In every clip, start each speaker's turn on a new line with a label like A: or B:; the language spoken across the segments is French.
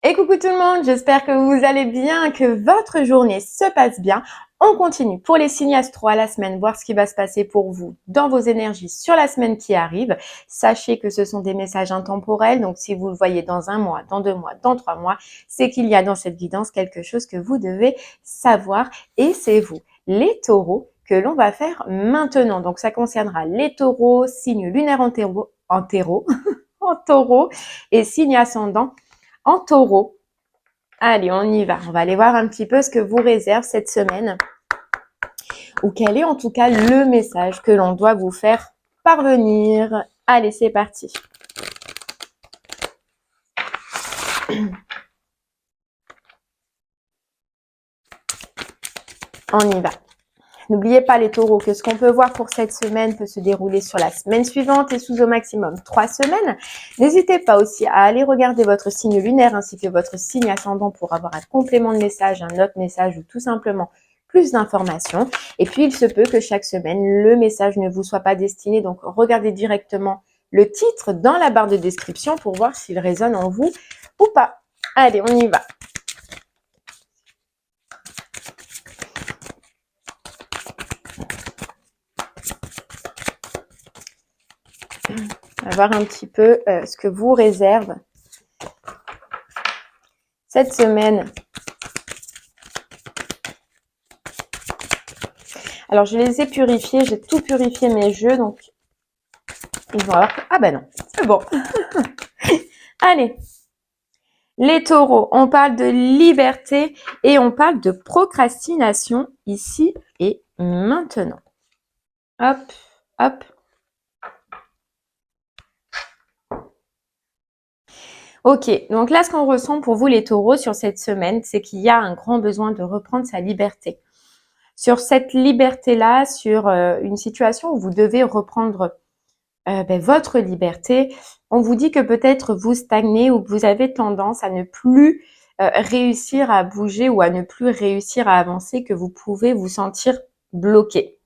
A: Et coucou tout le monde, j'espère que vous allez bien, que votre journée se passe bien. On continue pour les signes astro à la semaine, voir ce qui va se passer pour vous dans vos énergies sur la semaine qui arrive. Sachez que ce sont des messages intemporels, donc si vous le voyez dans un mois, dans 2 mois, dans 3 mois, c'est qu'il y a dans cette guidance quelque chose que vous devez savoir et c'est vous, les taureaux, que l'on va faire maintenant. Donc ça concernera les taureaux, signe lunaire en taureau et signe ascendant en taureau. Allez, on y va. On va aller voir un petit peu ce que vous réserve cette semaine ou quel est en tout cas le message que l'on doit vous faire parvenir. Allez, c'est parti. On y va. N'oubliez pas les taureaux que ce qu'on peut voir pour cette semaine peut se dérouler sur la semaine suivante et sous au maximum 3 semaines. N'hésitez pas aussi à aller regarder votre signe lunaire ainsi que votre signe ascendant pour avoir un complément de message, un autre message ou tout simplement plus d'informations. Et puis, il se peut que chaque semaine, le message ne vous soit pas destiné. Donc, regardez directement le titre dans la barre de description pour voir s'il résonne en vous ou pas. Allez, on y va. On va voir un petit peu ce que vous réserve cette semaine. Alors, je les ai purifiés, j'ai tout purifié mes jeux, donc ils vont avoir... Ah ben non, c'est bon. Allez, les taureaux, on parle de liberté et on parle de procrastination ici et maintenant. Hop, hop. Ok, donc là, ce qu'on ressent pour vous les taureaux sur cette semaine, c'est qu'il y a un grand besoin de reprendre sa liberté. Sur cette liberté-là, sur une situation où vous devez reprendre votre liberté, on vous dit que peut-être vous stagnez ou que vous avez tendance à ne plus réussir à bouger ou à ne plus réussir à avancer, que vous pouvez vous sentir bloqué.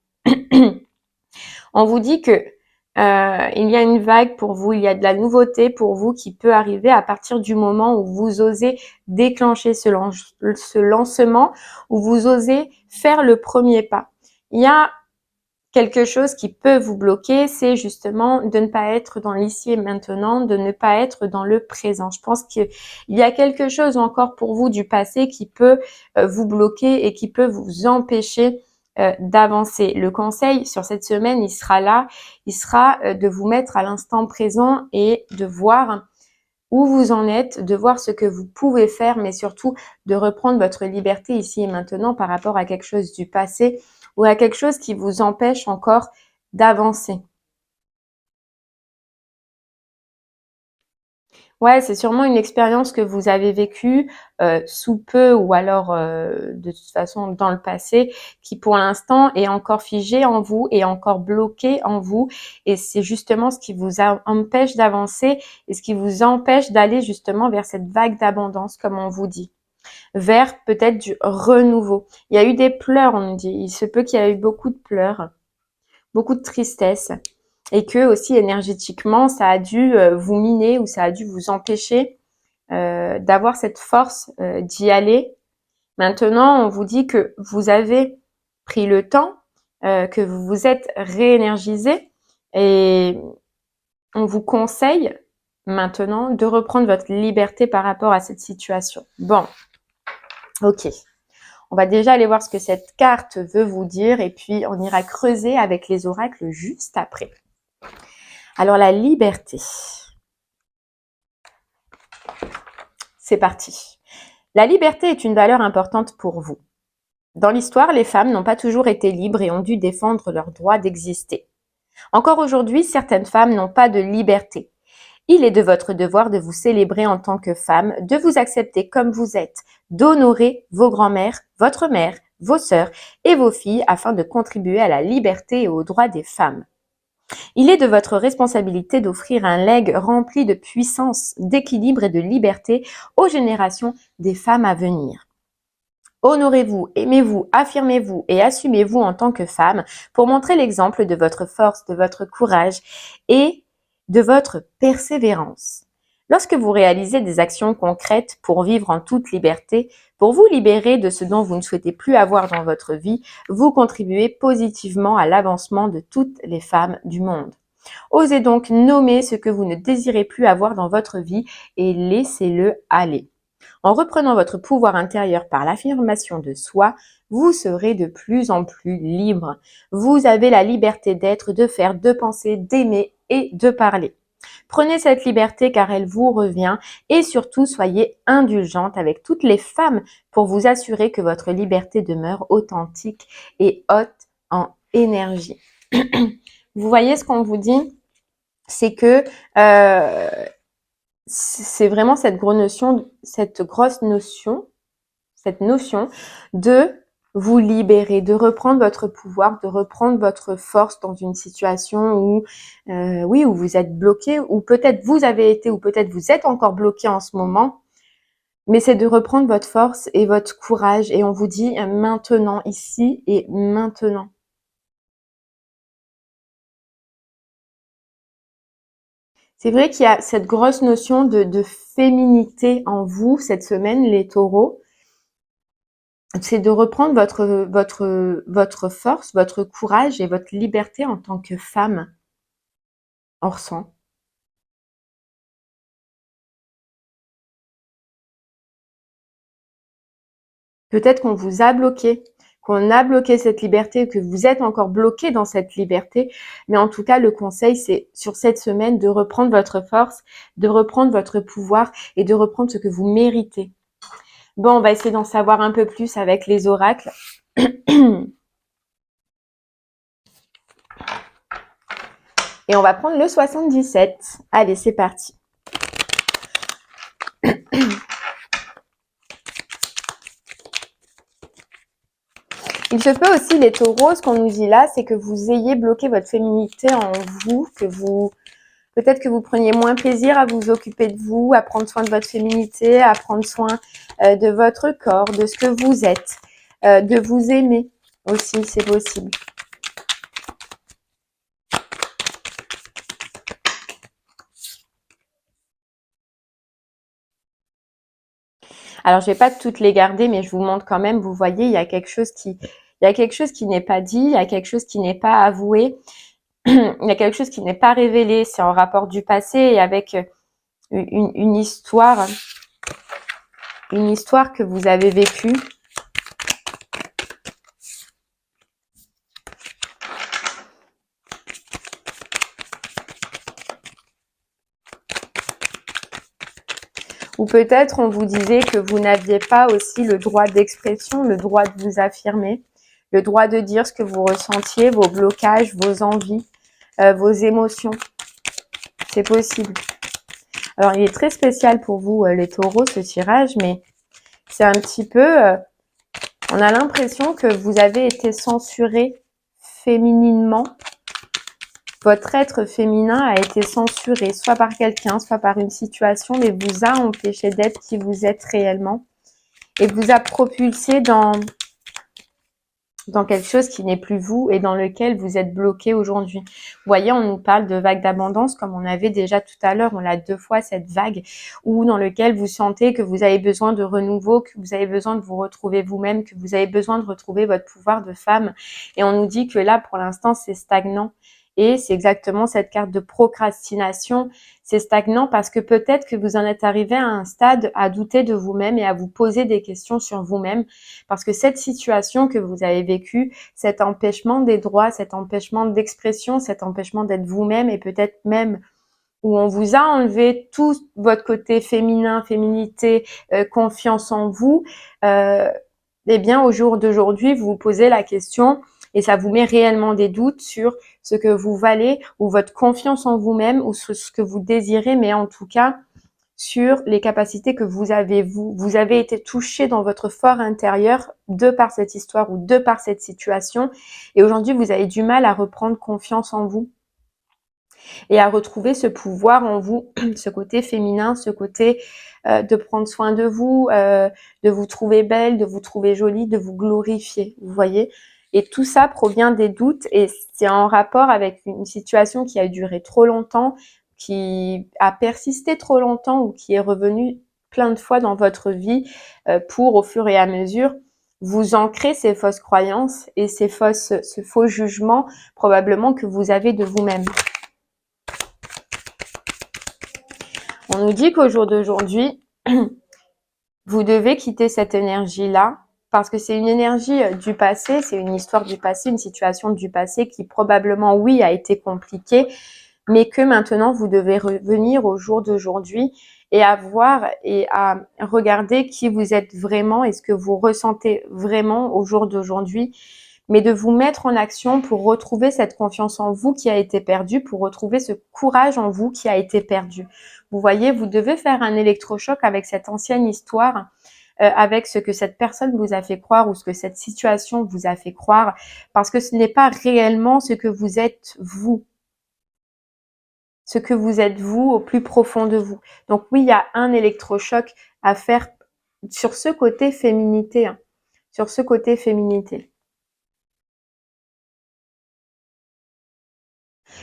A: On vous dit que il y a une vague pour vous, il y a de la nouveauté pour vous qui peut arriver à partir du moment où vous osez déclencher ce lancement, où vous osez faire le premier pas. Il y a quelque chose qui peut vous bloquer, c'est justement de ne pas être dans l'ici et maintenant, de ne pas être dans le présent. Je pense qu'il y a quelque chose encore pour vous du passé qui peut vous bloquer et qui peut vous empêcher d'avancer. Le conseil sur cette semaine, il sera là, il sera de vous mettre à l'instant présent et de voir où vous en êtes, de voir ce que vous pouvez faire, mais surtout de reprendre votre liberté ici et maintenant par rapport à quelque chose du passé ou à quelque chose qui vous empêche encore d'avancer. Ouais, c'est sûrement une expérience que vous avez vécue sous peu ou alors de toute façon dans le passé qui pour l'instant est encore figée en vous et encore bloquée en vous et c'est justement ce qui vous empêche d'avancer et ce qui vous empêche d'aller justement vers cette vague d'abondance comme on vous dit, vers peut-être du renouveau. Il y a eu des pleurs, on nous dit, il se peut qu'il y ait eu beaucoup de pleurs, beaucoup de tristesse. Et que aussi énergétiquement, ça a dû vous miner ou ça a dû vous empêcher d'avoir cette force d'y aller. Maintenant, on vous dit que vous avez pris le temps, que vous vous êtes réénergisé et on vous conseille maintenant de reprendre votre liberté par rapport à cette situation. Bon, ok. On va déjà aller voir ce que cette carte veut vous dire et puis on ira creuser avec les oracles juste après. Alors, la liberté. C'est parti. La liberté est une valeur importante pour vous. Dans l'histoire, les femmes n'ont pas toujours été libres et ont dû défendre leur droit d'exister. Encore aujourd'hui, certaines femmes n'ont pas de liberté. Il est de votre devoir de vous célébrer en tant que femme, de vous accepter comme vous êtes, d'honorer vos grands-mères, votre mère, vos sœurs et vos filles afin de contribuer à la liberté et aux droits des femmes. Il est de votre responsabilité d'offrir un legs rempli de puissance, d'équilibre et de liberté aux générations des femmes à venir. Honorez-vous, aimez-vous, affirmez-vous et assumez-vous en tant que femme pour montrer l'exemple de votre force, de votre courage et de votre persévérance. Lorsque vous réalisez des actions concrètes pour vivre en toute liberté, pour vous libérer de ce dont vous ne souhaitez plus avoir dans votre vie, vous contribuez positivement à l'avancement de toutes les femmes du monde. Osez donc nommer ce que vous ne désirez plus avoir dans votre vie et laissez-le aller. En reprenant votre pouvoir intérieur par l'affirmation de soi, vous serez de plus en plus libre. Vous avez la liberté d'être, de faire, de penser, d'aimer et de parler. Prenez cette liberté car elle vous revient et surtout soyez indulgente avec toutes les femmes pour vous assurer que votre liberté demeure authentique et haute en énergie. Vous voyez ce qu'on vous dit? C'est que c'est vraiment cette grosse notion de vous libérer, de reprendre votre pouvoir, de reprendre votre force dans une situation où, oui, où vous êtes bloqué, ou peut-être vous avez été, ou peut-être vous êtes encore bloqué en ce moment. Mais c'est de reprendre votre force et votre courage, et on vous dit maintenant, ici et maintenant. C'est vrai qu'il y a cette grosse notion de féminité en vous cette semaine, les taureaux. C'est de reprendre votre force, votre courage et votre liberté en tant que femme. On ressent. Peut-être qu'on vous a bloqué, qu'on a bloqué cette liberté, que vous êtes encore bloqué dans cette liberté. Mais en tout cas, le conseil, c'est sur cette semaine de reprendre votre force, de reprendre votre pouvoir et de reprendre ce que vous méritez. Bon, on va essayer d'en savoir un peu plus avec les oracles. Et on va prendre le 77. Allez, c'est parti. Il se peut aussi, les taureaux, ce qu'on nous dit là, c'est que vous ayez bloqué votre féminité en vous, peut-être que vous preniez moins plaisir à vous occuper de vous, à prendre soin de votre féminité, à prendre soin de votre corps, de ce que vous êtes, de vous aimer aussi, c'est possible. Alors, je vais pas toutes les garder, mais je vous montre quand même. Vous voyez, il y a quelque chose qui n'est pas dit, il y a quelque chose qui n'est pas avoué, il y a quelque chose qui n'est pas révélé. C'est en rapport du passé et avec une histoire que vous avez vécue. Ou peut-être on vous disait que vous n'aviez pas aussi le droit d'expression, le droit de vous affirmer, le droit de dire ce que vous ressentiez, vos blocages, vos envies, vos émotions. C'est possible. Alors, il est très spécial pour vous, les taureaux, ce tirage, mais c'est un petit peu... on a l'impression que vous avez été censuré fémininement. Votre être féminin a été censuré, soit par quelqu'un, soit par une situation, mais vous a empêché d'être qui vous êtes réellement et vous a propulsé dans quelque chose qui n'est plus vous et dans lequel vous êtes bloqué aujourd'hui. Vous voyez, on nous parle de vague d'abondance comme on avait déjà tout à l'heure, on l'a 2 fois cette vague, où dans lequel vous sentez que vous avez besoin de renouveau, que vous avez besoin de vous retrouver vous-même, que vous avez besoin de retrouver votre pouvoir de femme. Et on nous dit que là, pour l'instant, c'est stagnant. Et c'est exactement cette carte de procrastination. C'est stagnant parce que peut-être que vous en êtes arrivé à un stade à douter de vous-même et à vous poser des questions sur vous-même. Parce que cette situation que vous avez vécue, cet empêchement des droits, cet empêchement d'expression, cet empêchement d'être vous-même et peut-être même où on vous a enlevé tout votre côté féminin, féminité, confiance en vous, eh bien au jour d'aujourd'hui, vous vous posez la question et ça vous met réellement des doutes sur ce que vous valez ou votre confiance en vous-même ou sur ce que vous désirez, mais en tout cas sur les capacités que vous avez, vous avez été touché dans votre fort intérieur de par cette histoire ou de par cette situation et aujourd'hui vous avez du mal à reprendre confiance en vous et à retrouver ce pouvoir en vous, ce côté féminin, ce côté de prendre soin de vous trouver belle, de vous trouver jolie, de vous glorifier, vous voyez. Et tout ça provient des doutes et c'est en rapport avec une situation qui a duré trop longtemps, qui a persisté trop longtemps ou qui est revenu plein de fois dans votre vie pour, au fur et à mesure, vous ancrer ces fausses croyances et ce faux jugement probablement que vous avez de vous-même. On nous dit qu'au jour d'aujourd'hui, vous devez quitter cette énergie-là parce que c'est une énergie du passé, c'est une histoire du passé, une situation du passé qui probablement, oui, a été compliquée, mais que maintenant, vous devez revenir au jour d'aujourd'hui et à voir et à regarder qui vous êtes vraiment et ce que vous ressentez vraiment au jour d'aujourd'hui, mais de vous mettre en action pour retrouver cette confiance en vous qui a été perdue, pour retrouver ce courage en vous qui a été perdu. Vous voyez, vous devez faire un électrochoc avec cette ancienne histoire, avec ce que cette personne vous a fait croire ou ce que cette situation vous a fait croire, parce que ce n'est pas réellement ce que vous êtes vous. Ce que vous êtes vous au plus profond de vous. Donc oui, il y a un électrochoc à faire sur ce côté féminité, hein, sur ce côté féminité.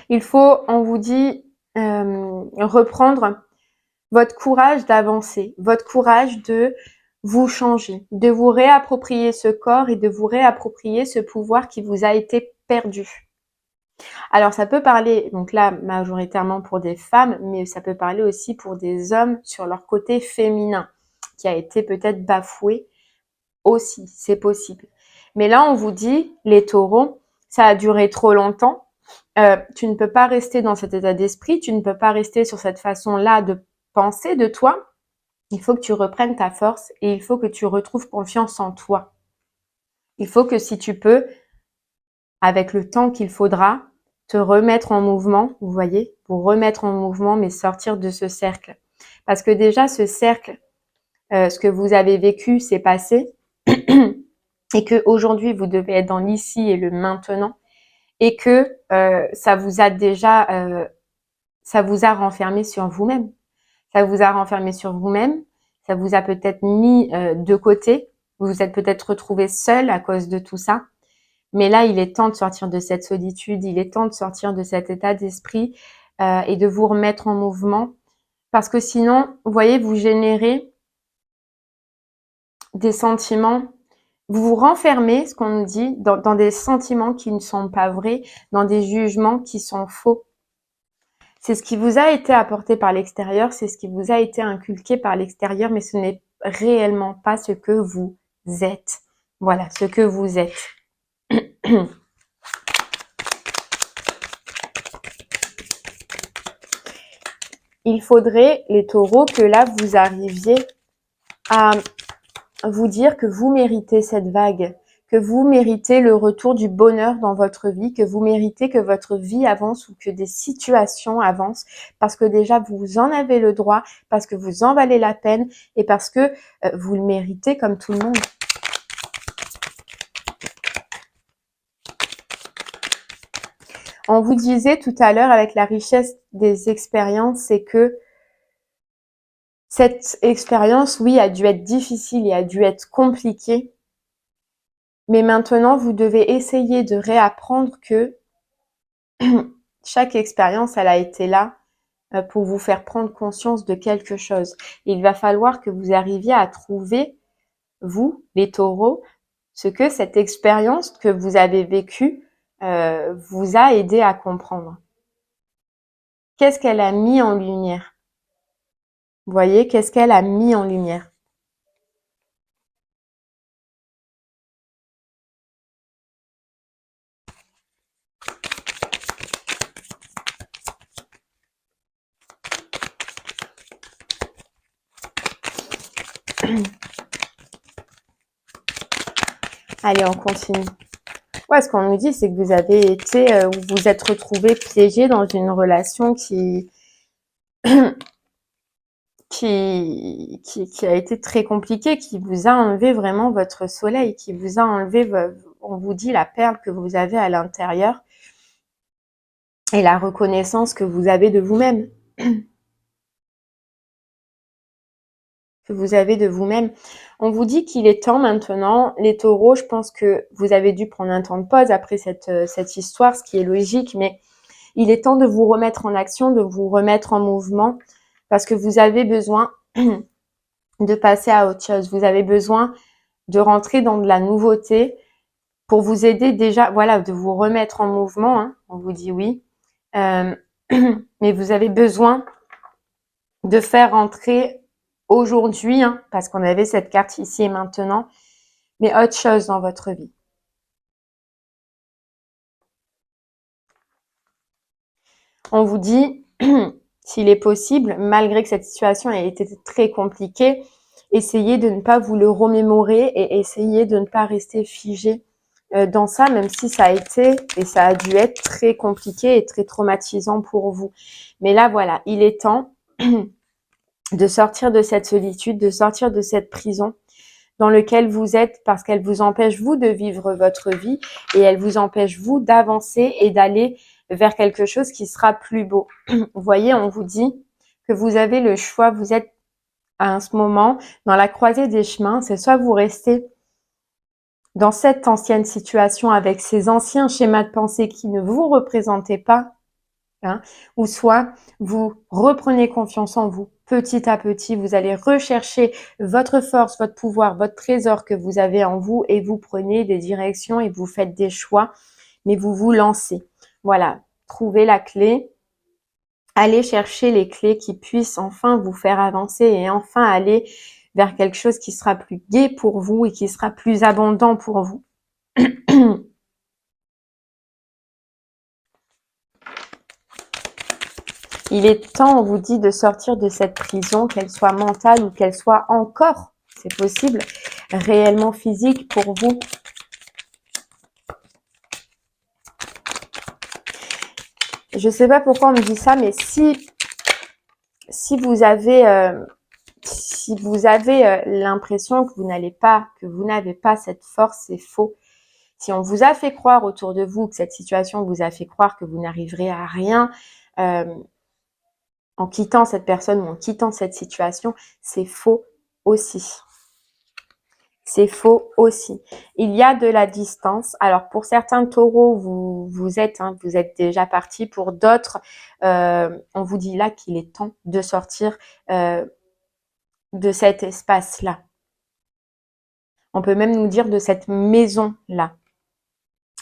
A: Il faut, on vous dit, reprendre votre courage d'avancer, votre courage de vous changer, de vous réapproprier ce corps et de vous réapproprier ce pouvoir qui vous a été perdu. Alors ça peut parler, donc là majoritairement pour des femmes, mais ça peut parler aussi pour des hommes sur leur côté féminin, qui a été peut-être bafoué aussi, c'est possible. Mais là on vous dit, les taureaux, ça a duré trop longtemps, tu ne peux pas rester dans cet état d'esprit, tu ne peux pas rester sur cette façon-là de penser de toi. Il faut que tu reprennes ta force et il faut que tu retrouves confiance en toi. Il faut que si tu peux, avec le temps qu'il faudra, te remettre en mouvement, vous voyez, vous remettre en mouvement, mais sortir de ce cercle. Parce que déjà, ce cercle, ce que vous avez vécu, c'est passé, et que aujourd'hui vous devez être dans l'ici et le maintenant, et que ça vous a déjà, ça vous a renfermé sur vous-même. Ça vous a renfermé sur vous-même, ça vous a peut-être mis de côté, vous vous êtes peut-être retrouvé seul à cause de tout ça. Mais là, il est temps de sortir de cette solitude, il est temps de sortir de cet état d'esprit et de vous remettre en mouvement. Parce que sinon, vous voyez, vous générez des sentiments, vous vous renfermez, ce qu'on nous dit, dans des sentiments qui ne sont pas vrais, dans des jugements qui sont faux. C'est ce qui vous a été apporté par l'extérieur, c'est ce qui vous a été inculqué par l'extérieur, mais ce n'est réellement pas ce que vous êtes. Voilà, ce que vous êtes. Il faudrait, les taureaux, que là, vous arriviez à vous dire que vous méritez cette vague, que vous méritez le retour du bonheur dans votre vie, que vous méritez que votre vie avance ou que des situations avancent, parce que déjà, vous en avez le droit, parce que vous en valez la peine et parce que vous le méritez comme tout le monde. On vous disait tout à l'heure avec la richesse des expériences, c'est que cette expérience, oui, a dû être difficile et a dû être compliquée. Mais maintenant, vous devez essayer de réapprendre que chaque expérience, elle a été là pour vous faire prendre conscience de quelque chose. Il va falloir que vous arriviez à trouver, vous, les taureaux, ce que cette expérience que vous avez vécue vous a aidé à comprendre. Qu'est-ce qu'elle a mis en lumière? Vous voyez, qu'est-ce qu'elle a mis en lumière? Allez, on continue. Ouais, ce qu'on nous dit, c'est que vous avez été, vous vous êtes retrouvé piégé dans une relation qui a été très compliquée, qui vous a enlevé vraiment votre soleil, qui vous a enlevé, on vous dit, la perle que vous avez à l'intérieur et la reconnaissance que vous avez de vous-même. Que vous avez de vous-même. On vous dit qu'il est temps maintenant, les taureaux, je pense que vous avez dû prendre un temps de pause après cette histoire, ce qui est logique, mais Il est temps de vous remettre en action, de vous remettre en mouvement parce que vous avez besoin de passer à autre chose. Vous avez besoin de rentrer dans de la nouveauté pour vous aider déjà, voilà, de vous remettre en mouvement. Hein. On vous dit oui. Mais vous avez besoin de faire rentrer aujourd'hui, hein, parce qu'on avait cette carte ici et maintenant, mais autre chose dans votre vie. On vous dit, s'il est possible, malgré que cette situation ait été très compliquée, essayez de ne pas vous le remémorer et essayez de ne pas rester figé dans ça, même si ça a été et ça a dû être très compliqué et très traumatisant pour vous. Mais là, voilà, il est temps de sortir de cette solitude, de sortir de cette prison dans laquelle vous êtes parce qu'elle vous empêche, vous, de vivre votre vie et elle vous empêche, vous, d'avancer et d'aller vers quelque chose qui sera plus beau. Vous voyez, on vous dit que vous avez le choix, vous êtes à ce moment dans la croisée des chemins, c'est soit vous restez dans cette ancienne situation avec ces anciens schémas de pensée qui ne vous représentaient pas, hein, ou soit vous reprenez confiance en vous. Petit à petit, vous allez rechercher votre force, votre pouvoir, votre trésor que vous avez en vous et vous prenez des directions et vous faites des choix, mais vous vous lancez. Voilà, trouvez la clé, allez chercher les clés qui puissent enfin vous faire avancer et enfin aller vers quelque chose qui sera plus gai pour vous et qui sera plus abondant pour vous. Il est temps, on vous dit, de sortir de cette prison, qu'elle soit mentale ou qu'elle soit encore, c'est possible, réellement physique pour vous. Je ne sais pas pourquoi on me dit ça, mais si vous avez, l'impression que vous n'avez pas cette force, c'est faux. Si on vous a fait croire autour de vous que cette situation vous a fait croire que vous n'arriverez à rien, en quittant cette personne ou en quittant cette situation, c'est faux aussi. C'est faux aussi. Il y a de la distance. Alors pour certains taureaux, vous êtes déjà partis. Pour d'autres, on vous dit là qu'il est temps de sortir de cet espace-là. On peut même nous dire de cette maison-là,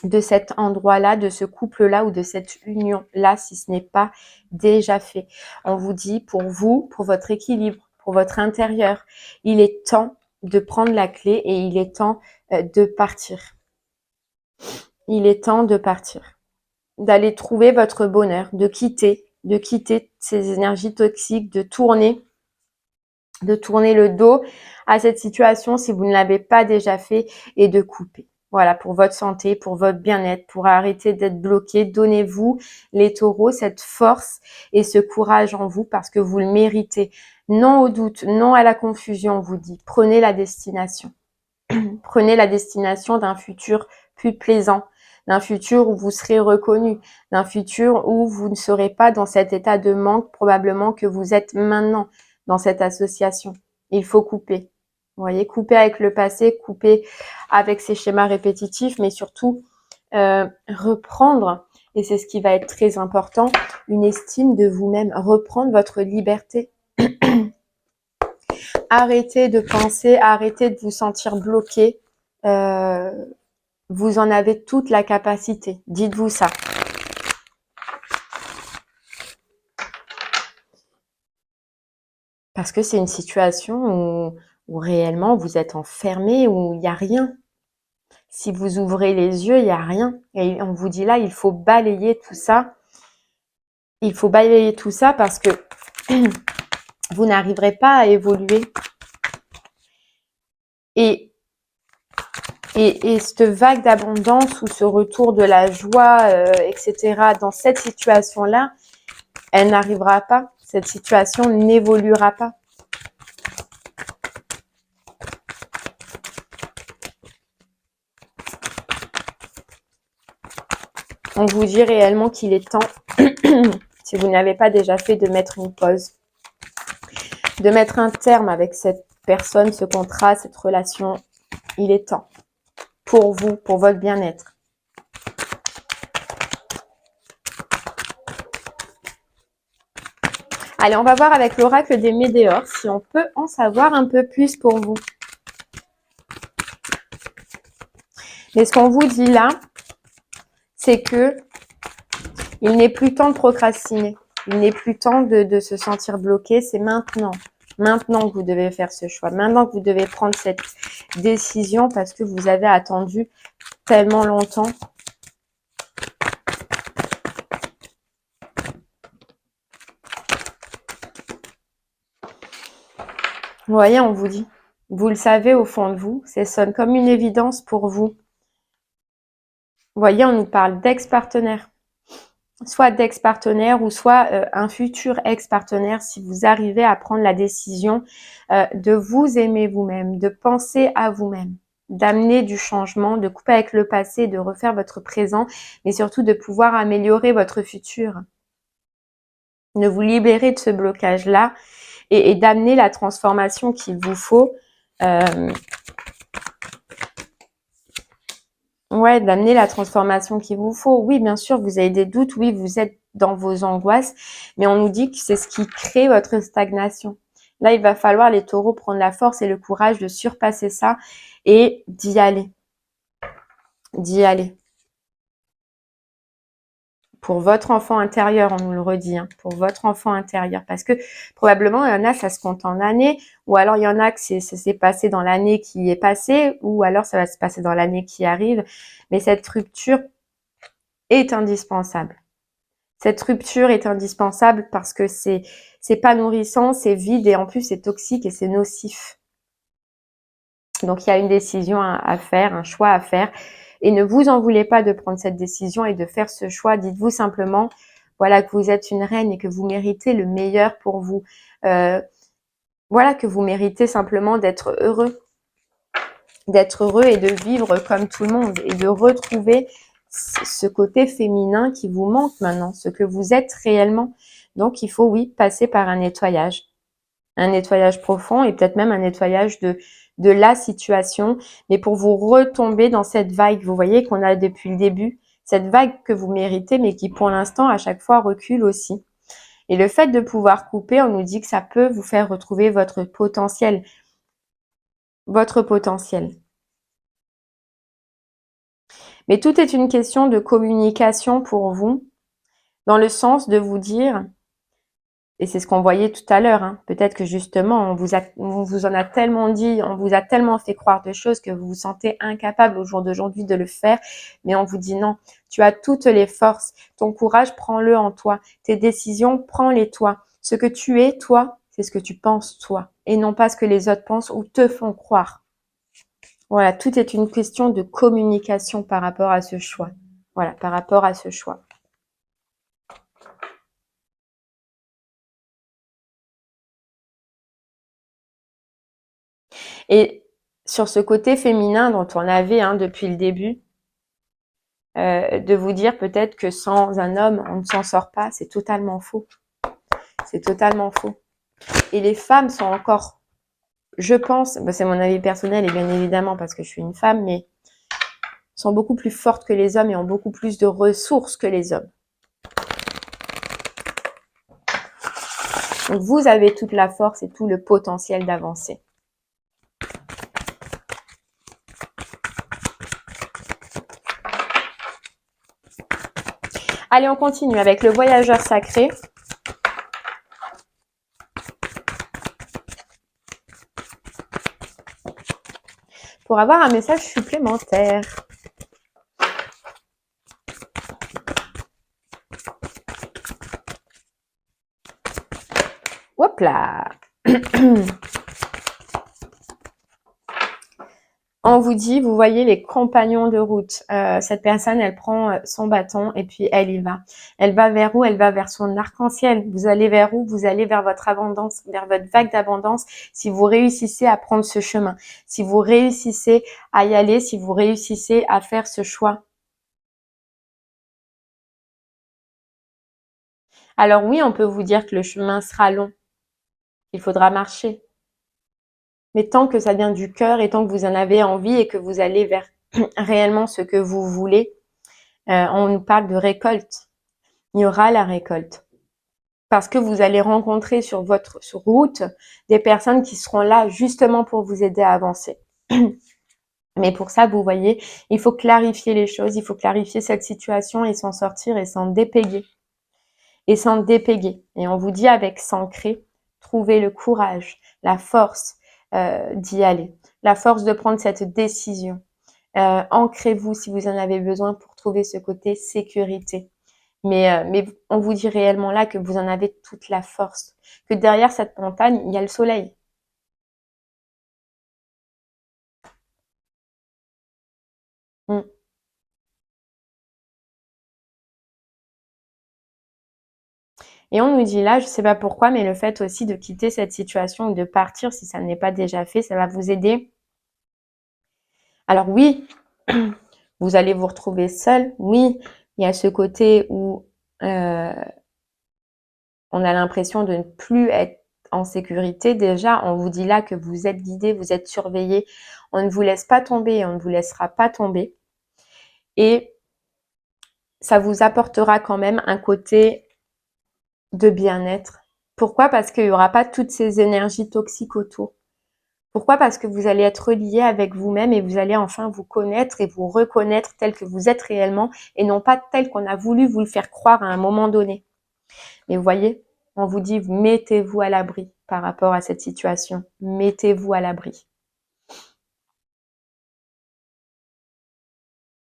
A: de cet endroit-là, de ce couple-là ou de cette union-là, si ce n'est pas déjà fait. On vous dit pour vous, pour votre équilibre, pour votre intérieur, il est temps de prendre la clé et il est temps de partir. Il est temps de partir, d'aller trouver votre bonheur, de quitter ces énergies toxiques, de tourner le dos à cette situation si vous ne l'avez pas déjà fait et de couper. Voilà, pour votre santé, pour votre bien-être, pour arrêter d'être bloqué. Donnez-vous, les taureaux, cette force et ce courage en vous parce que vous le méritez. Non au doute, non à la confusion, on vous dit. Prenez la destination. Prenez la destination d'un futur plus plaisant, d'un futur où vous serez reconnu, d'un futur où vous ne serez pas dans cet état de manque probablement que vous êtes maintenant dans cette association. Il faut couper. Vous voyez, couper avec le passé, couper avec ces schémas répétitifs, mais surtout reprendre, et c'est ce qui va être très important, une estime de vous-même, reprendre votre liberté. Arrêtez de penser, arrêtez de vous sentir bloqué. Vous en avez toute la capacité. Dites-vous ça. Parce que c'est une situation où réellement vous êtes enfermé, où il n'y a rien. Si vous ouvrez les yeux, il n'y a rien. Et on vous dit là, il faut balayer tout ça. Il faut balayer tout ça parce que vous n'arriverez pas à évoluer. Et cette vague d'abondance ou ce retour de la joie, etc., dans cette situation-là, elle n'arrivera pas. Cette situation n'évoluera pas. On vous dit réellement qu'il est temps, si vous n'avez pas déjà fait, de mettre une pause, de mettre un terme avec cette personne, ce contrat, cette relation. Il est temps pour vous, pour votre bien-être. Allez, on va voir avec l'oracle des Médéors si on peut en savoir un peu plus pour vous. Mais ce qu'on vous dit là, c'est que il n'est plus temps de procrastiner. Il n'est plus temps de se sentir bloqué. C'est maintenant. Maintenant que vous devez faire ce choix. Maintenant que vous devez prendre cette décision parce que vous avez attendu tellement longtemps. Vous voyez, on vous dit. Vous le savez au fond de vous. Ça sonne comme une évidence pour vous. Vous voyez, on nous parle d'ex-partenaire. Soit d'ex-partenaire ou soit un futur ex-partenaire si vous arrivez à prendre la décision de vous aimer vous-même, de penser à vous-même, d'amener du changement, de couper avec le passé, de refaire votre présent, mais surtout de pouvoir améliorer votre futur. De vous libérer de ce blocage-là et d'amener la transformation qu'il vous faut. Ouais, d'amener la transformation qu'il vous faut. Oui, bien sûr, vous avez des doutes. Oui, vous êtes dans vos angoisses. Mais on nous dit que c'est ce qui crée votre stagnation. Là, il va falloir, les taureaux, prendre la force et le courage de surpasser ça et d'y aller. D'y aller. Pour votre enfant intérieur, on nous le redit, hein, pour votre enfant intérieur. Parce que probablement, il y en a, ça se compte en années, ou alors il y en a que ça s'est passé dans l'année qui est passée, ou alors ça va se passer dans l'année qui arrive. Mais cette rupture est indispensable. Cette rupture est indispensable parce que c'est pas nourrissant, c'est vide et en plus c'est toxique et c'est nocif. Donc il y a une décision à faire, un choix à faire. Et ne vous en voulez pas de prendre cette décision et de faire ce choix. Dites-vous simplement, voilà, que vous êtes une reine et que vous méritez le meilleur pour vous. Voilà, que vous méritez simplement d'être heureux. D'être heureux et de vivre comme tout le monde et de retrouver ce côté féminin qui vous manque maintenant, ce que vous êtes réellement. Donc, il faut, oui, passer par un nettoyage profond et peut-être même un nettoyage de la situation, mais pour vous retomber dans cette vague, vous voyez qu'on a depuis le début, cette vague que vous méritez, mais qui pour l'instant, à chaque fois, recule aussi. Et le fait de pouvoir couper, on nous dit que ça peut vous faire retrouver votre potentiel. Votre potentiel. Mais tout est une question de communication pour vous, dans le sens de vous dire, et c'est ce qu'on voyait tout à l'heure, hein, peut-être que justement, on vous en a tellement dit, on vous a tellement fait croire de choses que vous vous sentez incapable au jour d'aujourd'hui de le faire, mais on vous dit non, tu as toutes les forces, ton courage, prends-le en toi, tes décisions, prends-les toi. Ce que tu es, toi, c'est ce que tu penses, toi, et non pas ce que les autres pensent ou te font croire. Voilà, tout est une question de communication par rapport à ce choix. Voilà, par rapport à ce choix. Et sur ce côté féminin dont on avait depuis le début, de vous dire peut-être que sans un homme, on ne s'en sort pas, c'est totalement faux. C'est totalement faux. Et les femmes sont encore, je pense, c'est mon avis personnel et bien évidemment parce que je suis une femme, mais sont beaucoup plus fortes que les hommes et ont beaucoup plus de ressources que les hommes. Donc vous avez toute la force et tout le potentiel d'avancer. Allez, on continue avec le voyageur sacré. Pour avoir un message supplémentaire. Hop là. On vous dit, vous voyez les compagnons de route. Cette personne, elle prend son bâton et puis elle y va. Elle va vers où? Elle va vers son arc-en-ciel. Vous allez vers où? Vous allez vers votre abondance, vers votre vague d'abondance. Si vous réussissez à prendre ce chemin, si vous réussissez à y aller, si vous réussissez à faire ce choix. Alors oui, on peut vous dire que le chemin sera long. Il faudra marcher. Mais tant que ça vient du cœur et tant que vous en avez envie et que vous allez vers réellement ce que vous voulez, on nous parle de récolte. Il y aura la récolte. Parce que vous allez rencontrer sur votre route des personnes qui seront là justement pour vous aider à avancer. Mais pour ça, vous voyez, il faut clarifier les choses, il faut clarifier cette situation et s'en sortir et s'en dépéguer. Et s'en dépéguer. Et on vous dit avec s'ancrer, trouvez le courage, la force d'y aller, la force de prendre cette décision. Ancrez-vous si vous en avez besoin pour trouver ce côté sécurité. Mais on vous dit réellement là que vous en avez toute la force, que derrière cette montagne, il y a le soleil. Mm. Et on nous dit là, je ne sais pas pourquoi, mais le fait aussi de quitter cette situation ou de partir, si ça n'est pas déjà fait, ça va vous aider. Alors oui, vous allez vous retrouver seul. Oui, il y a ce côté où on a l'impression de ne plus être en sécurité. Déjà, on vous dit là que vous êtes guidé, vous êtes surveillé. On ne vous laisse pas tomber et on ne vous laissera pas tomber. Et ça vous apportera quand même un côté de bien-être. Pourquoi? Parce qu'il n'y aura pas toutes ces énergies toxiques autour. Pourquoi? Parce que vous allez être relié avec vous-même et vous allez enfin vous connaître et vous reconnaître tel que vous êtes réellement et non pas tel qu'on a voulu vous le faire croire à un moment donné. Mais vous voyez, on vous dit, mettez-vous à l'abri par rapport à cette situation. Mettez-vous à l'abri.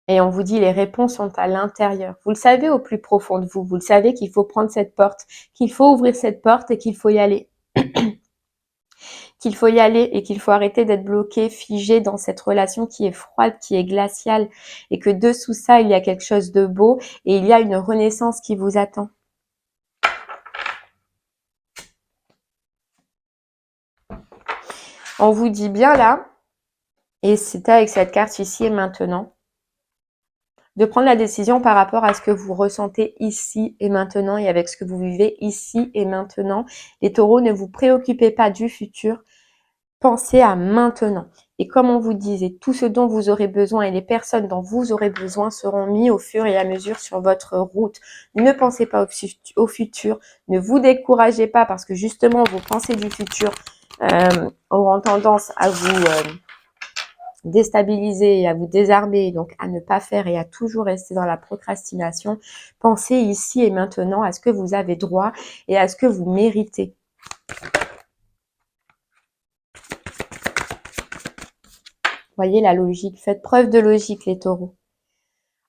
A: Et on vous dit, les réponses sont à l'intérieur. Vous le savez au plus profond de vous. Vous le savez qu'il faut prendre cette porte, qu'il faut ouvrir cette porte et qu'il faut y aller. Qu'il faut y aller et qu'il faut arrêter d'être bloqué, figé dans cette relation qui est froide, qui est glaciale et que dessous ça, il y a quelque chose de beau et il y a une renaissance qui vous attend. On vous dit bien là, et c'est avec cette carte ici et maintenant, de prendre la décision par rapport à ce que vous ressentez ici et maintenant et avec ce que vous vivez ici et maintenant. Les taureaux, ne vous préoccupez pas du futur, pensez à maintenant. Et comme on vous disait, tout ce dont vous aurez besoin et les personnes dont vous aurez besoin seront mis au fur et à mesure sur votre route. Ne pensez pas au futur, ne vous découragez pas parce que justement vos pensées du futur auront tendance à vous déstabiliser et à vous désarmer, donc à ne pas faire et à toujours rester dans la procrastination. Pensez ici et maintenant à ce que vous avez droit et à ce que vous méritez. Voyez la logique, faites preuve de logique les taureaux.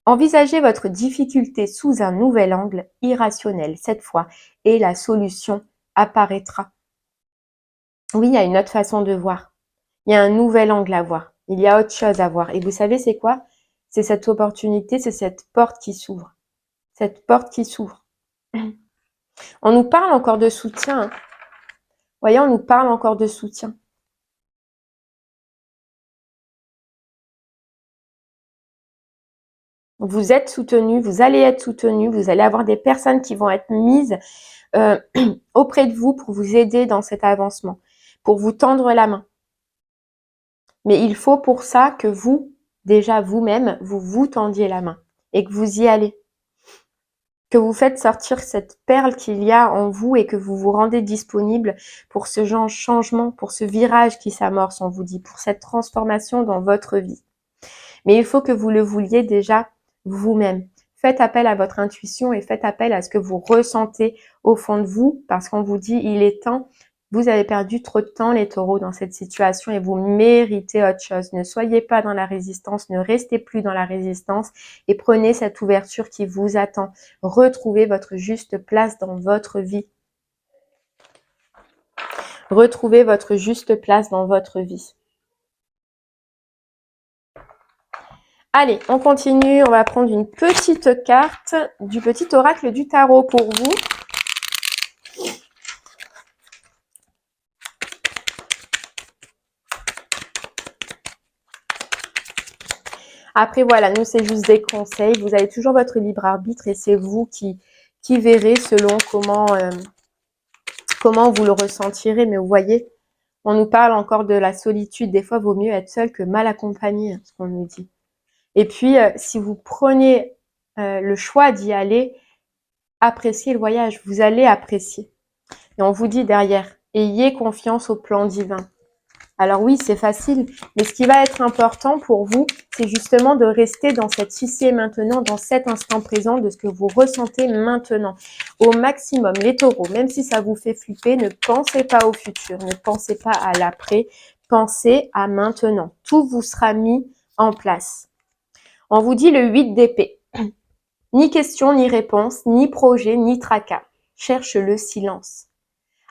A: Envisagez votre difficulté sous un nouvel angle irrationnel cette fois et la solution apparaîtra. Oui, il y a une autre façon de voir. Il y a un nouvel angle à voir. Il y a autre chose à voir. Et vous savez c'est quoi? C'est cette opportunité, c'est cette porte qui s'ouvre. Cette porte qui s'ouvre. On nous parle encore de soutien. Hein. Voyez, on nous parle encore de soutien. Vous êtes soutenu, vous allez être soutenu, vous allez avoir des personnes qui vont être mises auprès de vous pour vous aider dans cet avancement, pour vous tendre la main. Mais il faut pour ça que vous, déjà vous-même, vous vous tendiez la main et que vous y allez. Que vous faites sortir cette perle qu'il y a en vous et que vous vous rendez disponible pour ce genre de changement, pour ce virage qui s'amorce, on vous dit, pour cette transformation dans votre vie. Mais il faut que vous le vouliez déjà vous-même. Faites appel à votre intuition et faites appel à ce que vous ressentez au fond de vous parce qu'on vous dit, il est temps. Vous avez perdu trop de temps, les taureaux, dans cette situation et vous méritez autre chose. Ne soyez pas dans la résistance, ne restez plus dans la résistance et prenez cette ouverture qui vous attend. Retrouvez votre juste place dans votre vie. Retrouvez votre juste place dans votre vie. Allez, on continue. On va prendre une petite carte du petit oracle du tarot pour vous. Après, voilà, nous, c'est juste des conseils. Vous avez toujours votre libre arbitre et c'est vous qui verrez selon comment vous le ressentirez. Mais vous voyez, on nous parle encore de la solitude. Des fois, il vaut mieux être seul que mal accompagné, ce qu'on nous dit. Et puis, si vous prenez le choix d'y aller, Appréciez le voyage, vous allez apprécier. Et on vous dit derrière, ayez confiance au plan divin. Alors oui, c'est facile, mais ce qui va être important pour vous, c'est justement de rester dans cet ici et maintenant, dans cet instant présent de ce que vous ressentez maintenant. Au maximum, les taureaux, même si ça vous fait flipper, ne pensez pas au futur, ne pensez pas à l'après, pensez à maintenant. Tout vous sera mis en place. On vous dit le 8 d'épée. Ni question, ni réponse, ni projet, ni tracas. Cherche le silence.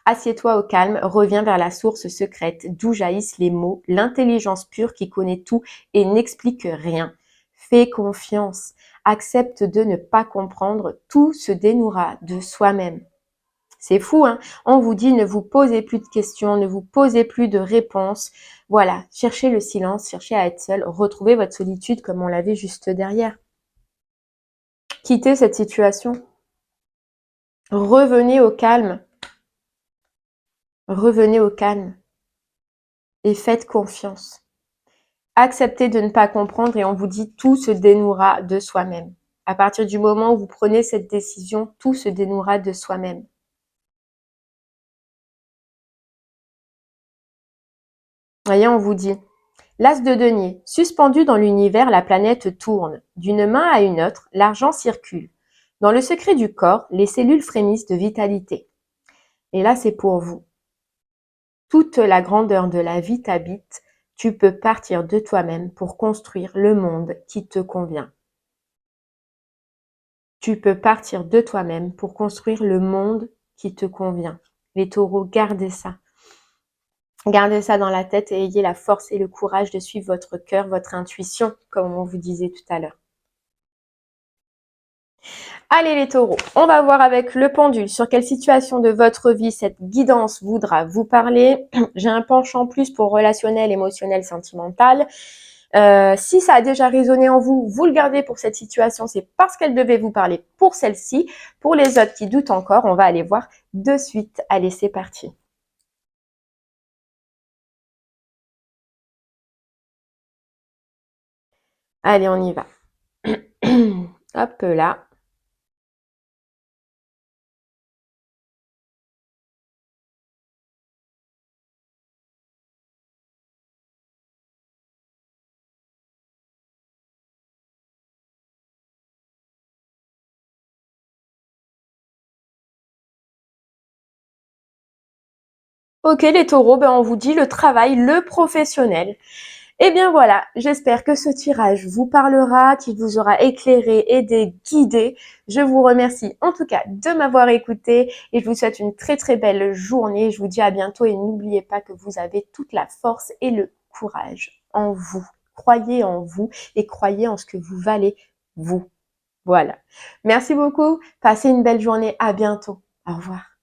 A: Assieds-toi au calme, reviens vers la source secrète d'où jaillissent les mots, l'intelligence pure qui connaît tout et n'explique rien. Fais confiance, accepte de ne pas comprendre, tout se dénouera de soi-même. C'est fou, hein? On vous dit ne vous posez plus de questions, ne vous posez plus de réponses. Voilà, cherchez le silence, cherchez à être seul, retrouvez votre solitude comme on l'avait juste derrière. Quittez cette situation. Revenez au calme. Revenez au calme et faites confiance. Acceptez de ne pas comprendre et on vous dit tout se dénouera de soi-même. À partir du moment où vous prenez cette décision, tout se dénouera de soi-même. Voyez, on vous dit, l'as de denier, suspendu dans l'univers, la planète tourne. D'une main à une autre, l'argent circule. Dans le secret du corps, les cellules frémissent de vitalité. Et là, c'est pour vous. Toute la grandeur de la vie t'habite. Tu peux partir de toi-même pour construire le monde qui te convient. Tu peux partir de toi-même pour construire le monde qui te convient. Les taureaux, gardez ça. Gardez ça dans la tête et ayez la force et le courage de suivre votre cœur, votre intuition, comme on vous disait tout à l'heure. Allez les taureaux, on va voir avec le pendule sur quelle situation de votre vie cette guidance voudra vous parler. J'ai un penchant plus pour relationnel, émotionnel, sentimental. Si ça a déjà résonné en vous, vous le gardez pour cette situation, c'est parce qu'elle devait vous parler pour celle-ci. Pour les autres qui doutent encore, on va aller voir de suite. Allez, c'est parti. Allez, on y va. Hop là. Ok les taureaux, ben on vous dit le travail, le professionnel. Eh bien voilà, j'espère que ce tirage vous parlera, qu'il vous aura éclairé, aidé, guidé. Je vous remercie en tout cas de m'avoir écouté et je vous souhaite une très très belle journée. Je vous dis à bientôt et n'oubliez pas que vous avez toute la force et le courage en vous. Croyez en vous et croyez en ce que vous valez vous. Voilà. Merci beaucoup. Passez une belle journée. À bientôt. Au revoir.